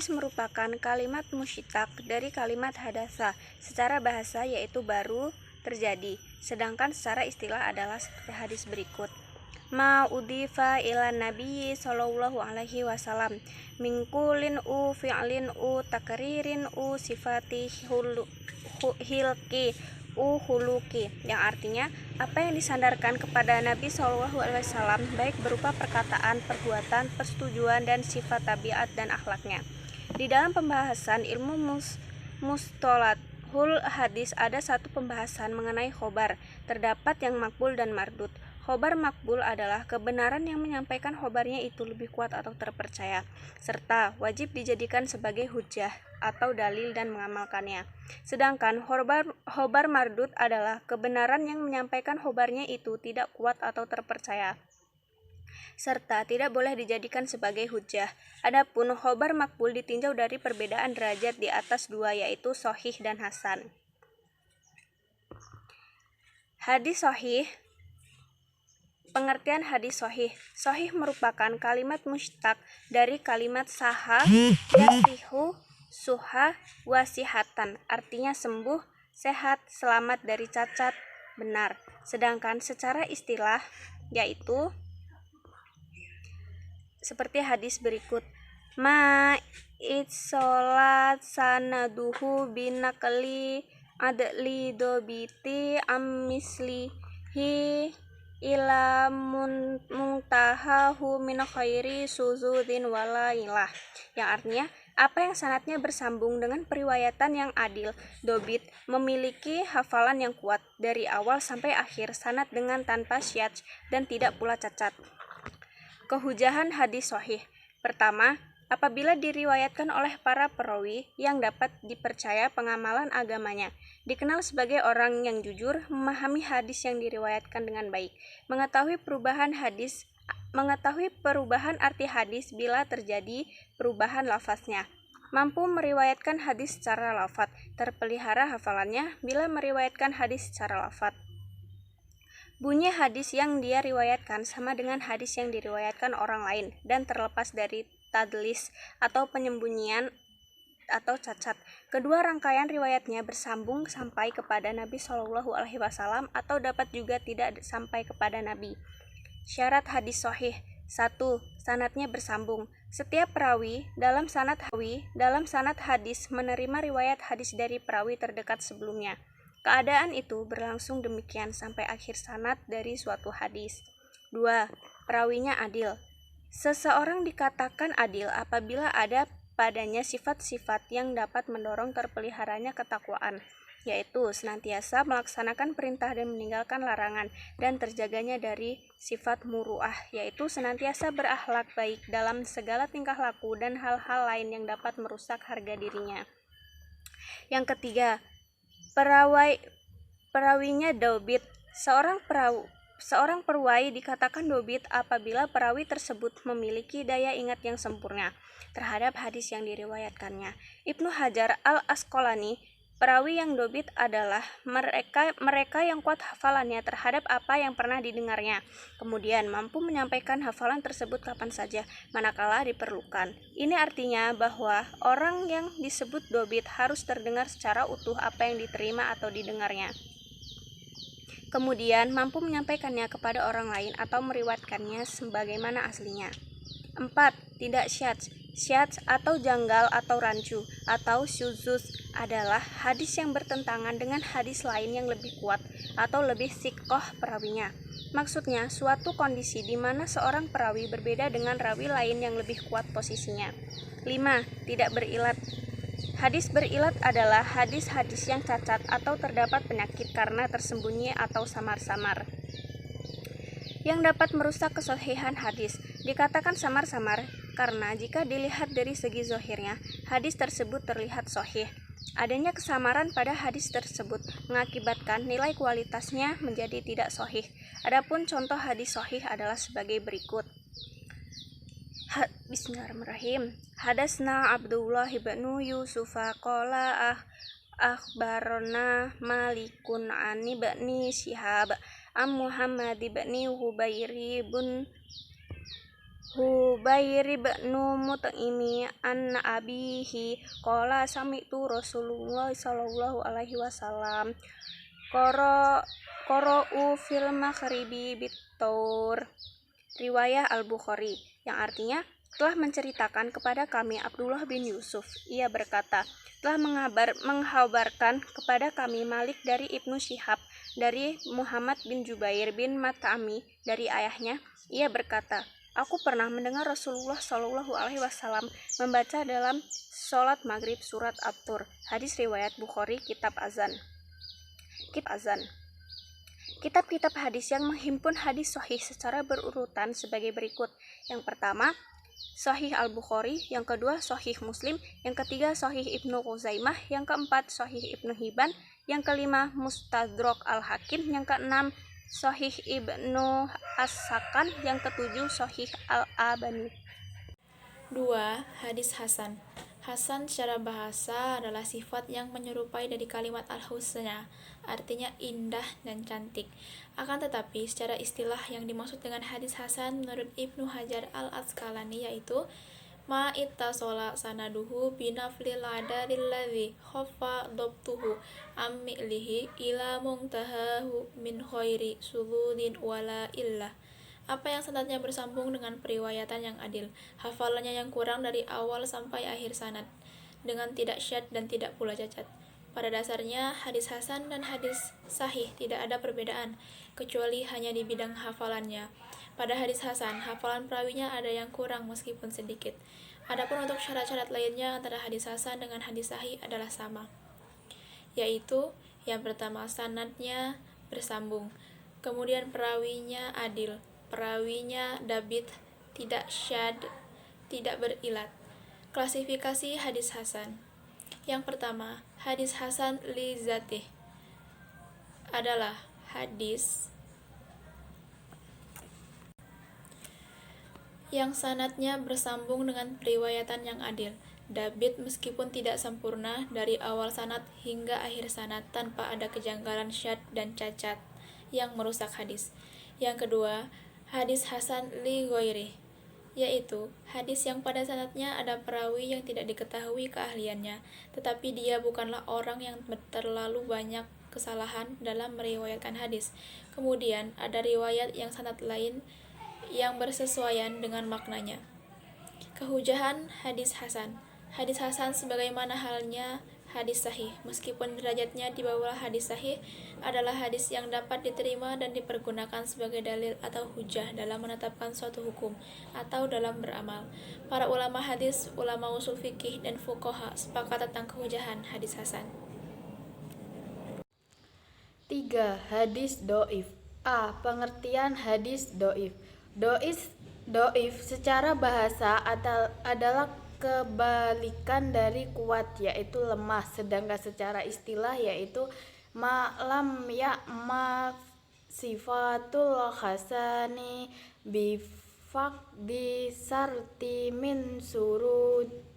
Hadis merupakan kalimat mushtaq dari kalimat hadasa secara bahasa, yaitu baru terjadi, sedangkan secara istilah adalah seperti hadis berikut. Ma udhifa ila nabiyyi sallallahu alaihi wasallam min kulin u fi'lin u takririn u sifati hilki huluki, yang artinya apa yang disandarkan kepada Nabi Shallallahu Alaihi Wasallam baik berupa perkataan, perbuatan, persetujuan, dan sifat tabiat dan akhlaknya. Di dalam pembahasan ilmu mustalahul hadis ada satu pembahasan mengenai khobar. Terdapat yang makbul dan mardud. Khobar makbul adalah kebenaran yang menyampaikan khobarnya itu lebih kuat atau terpercaya, serta wajib dijadikan sebagai hujjah atau dalil dan mengamalkannya. Sedangkan khobar mardud adalah kebenaran yang menyampaikan khobarnya itu tidak kuat atau terpercaya, serta tidak boleh dijadikan sebagai hujjah. Adapun khobar makbul ditinjau dari perbedaan derajat di atas dua, yaitu sahih dan hasan. Hadis sahih. Pengertian hadis sahih. Sahih merupakan kalimat mushtaq dari kalimat saha, yasihu, suha, wasihatan, artinya sembuh, sehat, selamat dari cacat, benar. Sedangkan secara istilah yaitu seperti hadis berikut. Ma itsolat sanaduhu binakli adli dobiti ammislihi ila muntahahu min khairi suzudin walailah, yang artinya apa yang sanadnya bersambung dengan periwayatan yang adil, dobit, memiliki hafalan yang kuat dari awal sampai akhir sanad dengan tanpa syadz dan tidak pula cacat. Kehujahan hadis sahih. Pertama, apabila diriwayatkan oleh para perawi yang dapat dipercaya pengamalan agamanya, dikenal sebagai orang yang jujur, memahami hadis yang diriwayatkan dengan baik, mengetahui perubahan arti hadis bila terjadi perubahan lafaznya, mampu meriwayatkan hadis secara lafaz, terpelihara hafalannya bila meriwayatkan hadis secara lafaz. Bunyi hadis yang dia riwayatkan sama dengan hadis yang diriwayatkan orang lain dan terlepas dari tadlis atau penyembunyian atau cacat. Kedua rangkaian riwayatnya bersambung sampai kepada Nabi Shallallahu Alaihi Wasallam atau dapat juga tidak sampai kepada Nabi. Syarat hadis sahih. 1. Sanadnya bersambung. Setiap perawi dalam sanad hadis menerima riwayat hadis dari perawi terdekat sebelumnya. Keadaan itu berlangsung demikian sampai akhir sanad dari suatu hadis. 2. Perawinya adil. Seseorang dikatakan adil apabila ada padanya sifat-sifat yang dapat mendorong terpeliharanya ketakwaan, yaitu senantiasa melaksanakan perintah dan meninggalkan larangan, dan terjaganya dari sifat muru'ah, yaitu senantiasa berakhlak baik dalam segala tingkah laku dan hal-hal lain yang dapat merusak harga dirinya. Yang ketiga, perawinya dobit. Seorang perwai dikatakan dobit apabila perawi tersebut memiliki daya ingat yang sempurna terhadap hadis yang diriwayatkannya. Ibnu Hajar al-Asqalani, perawi yang dobit adalah mereka yang kuat hafalannya terhadap apa yang pernah didengarnya, kemudian mampu menyampaikan hafalan tersebut kapan saja, manakala diperlukan. Ini artinya bahwa orang yang disebut dobit harus terdengar secara utuh apa yang diterima atau didengarnya, kemudian mampu menyampaikannya kepada orang lain atau meriwayatkannya sebagaimana aslinya. 4. Tidak syadz. Syadz atau janggal atau rancu atau syuzuz adalah hadis yang bertentangan dengan hadis lain yang lebih kuat atau lebih siqoh perawinya. Maksudnya, suatu kondisi di mana seorang perawi berbeda dengan rawi lain yang lebih kuat posisinya. 5. Tidak berilat. Hadis berilat adalah hadis-hadis yang cacat atau terdapat penyakit karena tersembunyi atau samar-samar, yang dapat merusak kesohihan hadis. Dikatakan samar-samar karena jika dilihat dari segi zahirnya, hadis tersebut terlihat sahih. Adanya kesamaran pada hadis tersebut mengakibatkan nilai kualitasnya menjadi tidak sahih. Adapun contoh hadis sahih adalah sebagai berikut. Bismillahirrahmanirrahim. Hadasna Abdullah ibn Yusuf qala akhbarana Malikun an ibni Syihab am Muhammad ibn Hubairi bin Hubair bin Mut'imi an abihi qala sami'tu Rasulullah sallallahu alaihi wasallam qara'u fil maghribi bit-taur. Riwayah Al-Bukhari, yang artinya telah menceritakan kepada kami Abdullah bin Yusuf. Ia berkata, telah menghabarkan kepada kami Malik dari Ibnu Syihab dari Muhammad bin Jubair bin Mat'ami dari ayahnya. Ia berkata, aku pernah mendengar Rasulullah Shallallahu Alaihi Wasallam membaca dalam sholat maghrib surat At-Tur. Hadis riwayat Bukhari, kitab azan. Kitab-kitab hadis yang menghimpun hadis sahih secara berurutan sebagai berikut. Yang pertama, Sahih Al-Bukhari, yang kedua Sahih Muslim, yang ketiga Sahih Ibnu Khuzaimah, yang keempat Sahih Ibnu Hibban, yang kelima Mustadrak Al-Hakim, yang keenam Sahih Ibnu As-Sakan, yang ketujuh Sahih Al-Albani. 2. Hadis Hasan. Hasan secara bahasa adalah sifat yang menyerupai dari kalimat al-husna, artinya indah dan cantik. Akan tetapi, secara istilah yang dimaksud dengan hadis Hasan menurut Ibnu Hajar al-Asqalani yaitu ma ittasola sanaduhu binaflil adaril ladzi khaffa dhabtuhu ammi'lihi ila muntahahu min khairi suludin wala illah. Apa yang sanadnya bersambung dengan periwayatan yang adil, hafalannya yang kurang dari awal sampai akhir sanad, dengan tidak syad dan tidak pula cacat. Pada dasarnya, hadis hasan dan hadis sahih tidak ada perbedaan, kecuali hanya di bidang hafalannya. Pada hadis hasan, hafalan perawinya ada yang kurang meskipun sedikit. Adapun untuk syarat-syarat lainnya antara hadis hasan dengan hadis sahih adalah sama, yaitu yang pertama sanadnya bersambung, kemudian perawinya adil, perawinya dabit, tidak syad, tidak berilat. Klasifikasi hadis hasan. Yang pertama, hadis hasan li zatih adalah hadis yang sanadnya bersambung dengan periwayatan yang adil, dabit meskipun tidak sempurna dari awal sanad hingga akhir sanad tanpa ada kejanggalan syad dan cacat yang merusak hadis. Yang kedua, hadis hasan li ghairi, yaitu hadis yang pada sanadnya ada perawi yang tidak diketahui keahliannya, tetapi dia bukanlah orang yang terlalu banyak kesalahan dalam meriwayatkan hadis. Kemudian ada riwayat yang sanad lain yang bersesuaian dengan maknanya. Kehujahan hadis hasan. Hadis hasan sebagaimana halnya hadis sahih, meskipun derajatnya di bawah hadis sahih, adalah hadis yang dapat diterima dan dipergunakan sebagai dalil atau hujah dalam menetapkan suatu hukum atau dalam beramal. Para ulama hadis, ulama usul fikih, dan fuqaha sepakat tentang kehujahan hadis hasan. 3. Hadis do'if. A. Pengertian hadis do'if. Do'if secara bahasa adalah kebalikan dari kuat, yaitu lemah, sedangkan secara istilah yaitu ma'lam ya'ma sifatul hasani bifaqdi sarti min surutihi.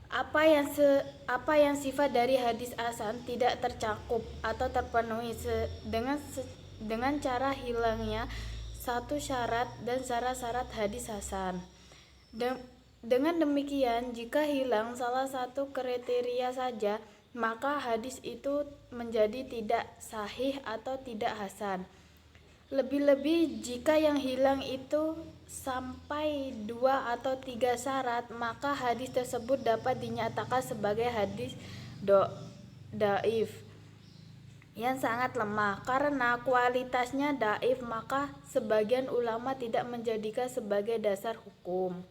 Apa yang sifat dari hadis hasan tidak tercakup atau terpenuhi dengan cara hilangnya satu syarat dan syarat-syarat hadis hasan. Dengan demikian, jika hilang salah satu kriteria saja, maka hadis itu menjadi tidak sahih atau tidak hasan. Lebih-lebih jika yang hilang itu sampai 2 atau 3 syarat, maka hadis tersebut dapat dinyatakan sebagai hadis dhaif yang sangat lemah. Karena kualitasnya dhaif, maka sebagian ulama tidak menjadikan sebagai dasar hukum.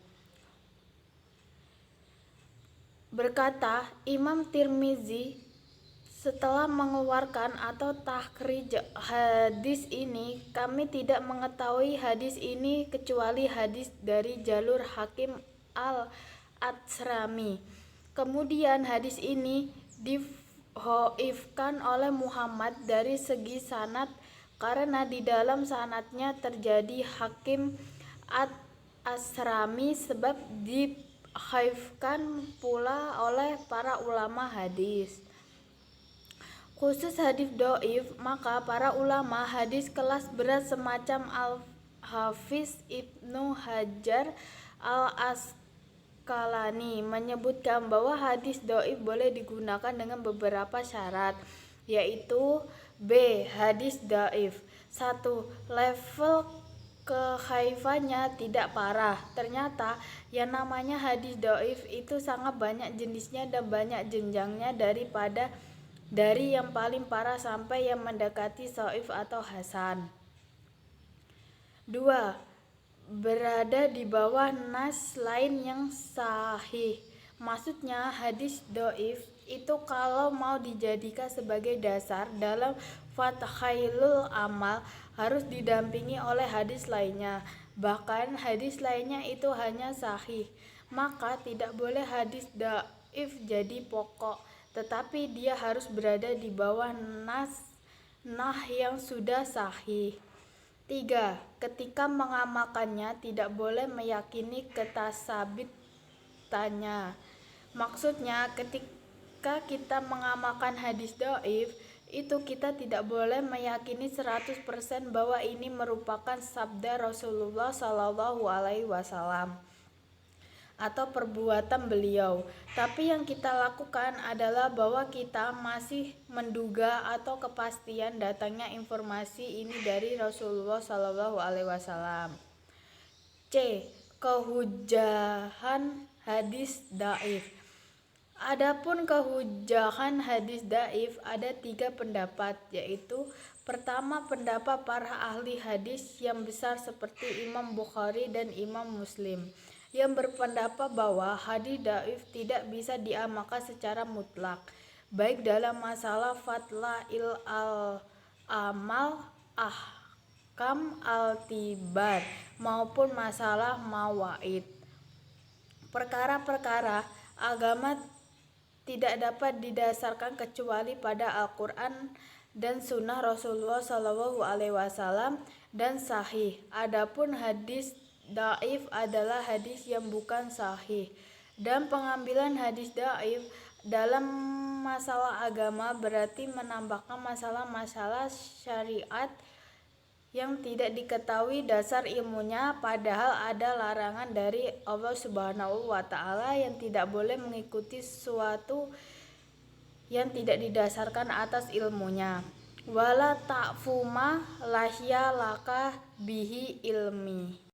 Berkata Imam Tirmizi setelah mengeluarkan atau takhrij hadis ini, kami tidak mengetahui hadis ini kecuali hadis dari jalur Hakim al-Atsrami. Kemudian hadis ini didhaifkan oleh Muhammad dari segi sanad karena di dalam sanadnya terjadi Hakim al-Atsrami, sebab didhaifkan pula oleh para ulama hadis. Khusus hadis dhaif, maka para ulama hadis kelas berat semacam Hafiz Ibnu Hajar Al-Asqalani menyebutkan bahwa hadis dhaif boleh digunakan dengan beberapa syarat, yaitu B. Hadis dhaif 1. Level kehaifannya tidak parah. Ternyata yang namanya hadis dhaif itu sangat banyak jenisnya dan banyak jenjangnya dari yang paling parah sampai yang mendekati dhaif atau hasan. 2. Berada di bawah nas lain yang sahih. Maksudnya hadis dhaif itu kalau mau dijadikan sebagai dasar dalam Fathailul Amal harus didampingi oleh hadis lainnya. Bahkan hadis lainnya itu hanya sahih. Maka tidak boleh hadis dhaif jadi pokok, tetapi dia harus berada di bawah nas yang sudah sahih. 3. Ketika mengamalkannya tidak boleh meyakini ketasabitannya. Maksudnya ketika kita mengamalkan hadis dhaif itu kita tidak boleh meyakini 100% bahwa ini merupakan sabda Rasulullah SAW atau perbuatan beliau, tapi yang kita lakukan adalah bahwa kita masih menduga atau kepastian datangnya informasi ini dari Rasulullah SAW. C. Kehujahan hadis dhaif. Adapun kehujahan hadis dhaif ada 3 pendapat, yaitu pertama pendapat para ahli hadis yang besar seperti Imam Bukhari dan Imam Muslim yang berpendapat bahwa hadis dhaif tidak bisa diamalkan secara mutlak, baik dalam masalah fadlail al-amal, ahkam al-tibar, maupun masalah mawaid. Perkara-perkara agama tidak dapat didasarkan kecuali pada Al-Quran dan Sunnah Rasulullah SAW dan sahih. Adapun hadis dhaif adalah hadis yang bukan sahih, dan pengambilan hadis dhaif dalam masalah agama berarti menambahkan masalah-masalah syariat yang tidak diketahui dasar ilmunya, padahal ada larangan dari Allah Subhanahu wa Ta'ala yang tidak boleh mengikuti sesuatu yang tidak didasarkan atas ilmunya. Wala ta'fuma lahya laka bihi ilmi.